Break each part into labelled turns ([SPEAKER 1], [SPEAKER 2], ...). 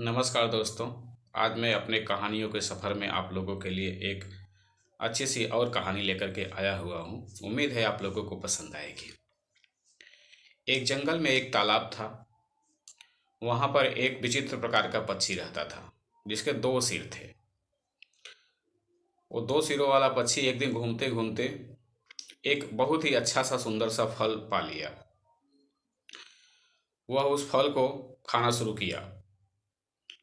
[SPEAKER 1] नमस्कार दोस्तों। आज मैं अपने कहानियों के सफ़र में आप लोगों के लिए एक अच्छी सी और कहानी लेकर के आया हुआ हूँ। उम्मीद है आप लोगों को पसंद आएगी। एक जंगल में एक तालाब था। वहाँ पर एक विचित्र प्रकार का पक्षी रहता था जिसके दो सिर थे। वो दो सिरों वाला पक्षी एक दिन घूमते घूमते एक बहुत ही अच्छा सा सुंदर सा फल पा लिया। वह उस फल को खाना शुरू किया।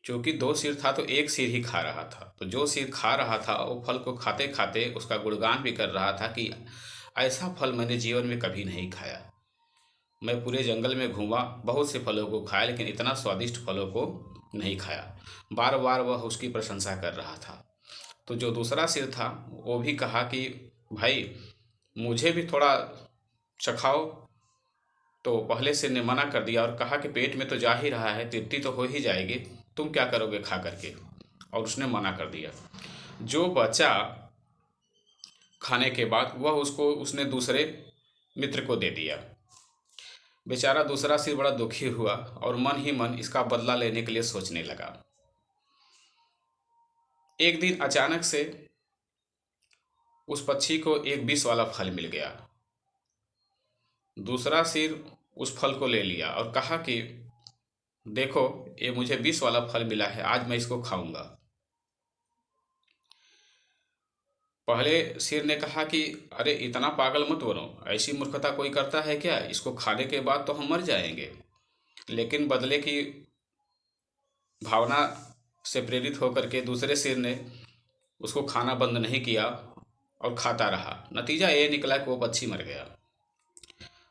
[SPEAKER 1] क्योंकि दो सिर था तो एक सिर ही खा रहा था, तो जो सिर खा रहा था वो फल को खाते खाते उसका गुणगान भी कर रहा था कि ऐसा फल मैंने जीवन में कभी नहीं खाया। मैं पूरे जंगल में घूमा, बहुत से फलों को खाया, लेकिन इतना स्वादिष्ट फलों को नहीं खाया। बार बार वह उसकी प्रशंसा कर रहा था। तो जो दूसरा सिर था वो भी कहा कि भाई, मुझे भी थोड़ा चखाओ। तो पहले सिर ने मना कर दिया और कहा कि पेट में तो जा ही रहा है, तृप्ति तो हो ही जाएगी, तुम क्या करोगे खा करके। और उसने मना कर दिया। जो बचा खाने के बाद वह उसको उसने दूसरे मित्र को दे दिया। बेचारा दूसरा सिर बड़ा दुखी हुआ और मन ही मन इसका बदला लेने के लिए सोचने लगा। एक दिन अचानक से उस पक्षी को एक विष वाला फल मिल गया। दूसरा सिर उस फल को ले लिया और कहा कि देखो, ये मुझे विष वाला फल मिला है, आज मैं इसको खाऊंगा। पहले सिर ने कहा कि अरे इतना पागल मत बनो, ऐसी मूर्खता कोई करता है क्या, इसको खाने के बाद तो हम मर जाएंगे। लेकिन बदले की भावना से प्रेरित होकर के दूसरे सिर ने उसको खाना बंद नहीं किया और खाता रहा। नतीजा ये निकला कि वो पक्षी मर गया।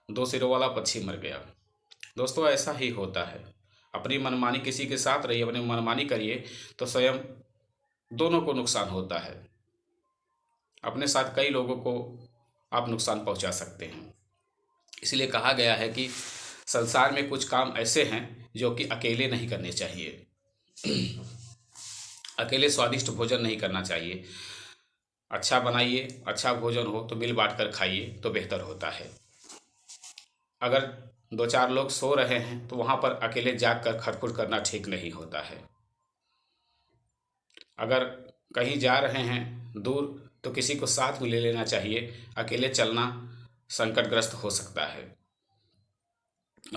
[SPEAKER 1] दो सिरों वाला पक्षी मर गया। दोस्तों, ऐसा ही होता है। अपनी मनमानी किसी के साथ रहिए, अपनी मनमानी करिए तो स्वयं दोनों को नुकसान होता है। अपने साथ कई लोगों को आप नुकसान पहुंचा सकते हैं। इसलिए कहा गया है कि संसार में कुछ काम ऐसे हैं जो कि अकेले नहीं करने चाहिए। अकेले स्वादिष्ट भोजन नहीं करना चाहिए। अच्छा बनाइए, अच्छा भोजन हो तो मिल बांट कर खाइए तो बेहतर होता है। अगर दो चार लोग सो रहे हैं तो वहाँ पर अकेले जाग कर खटखुट करना ठीक नहीं होता है। अगर कहीं जा रहे हैं दूर तो किसी को साथ में ले लेना चाहिए। अकेले चलना संकटग्रस्त हो सकता है।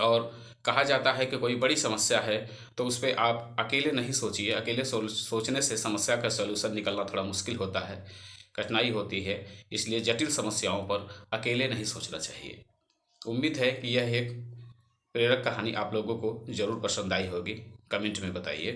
[SPEAKER 1] और कहा जाता है कि कोई बड़ी समस्या है तो उस पर आप अकेले नहीं सोचिए। अकेले सोचने से समस्या का सलूशन निकलना थोड़ा मुश्किल होता है, कठिनाई होती है। इसलिए जटिल समस्याओं पर अकेले नहीं सोचना चाहिए। उम्मीद है कि यह एक प्रेरक कहानी आप लोगों को ज़रूर पसंद आई होगी। कमेंट में बताइए।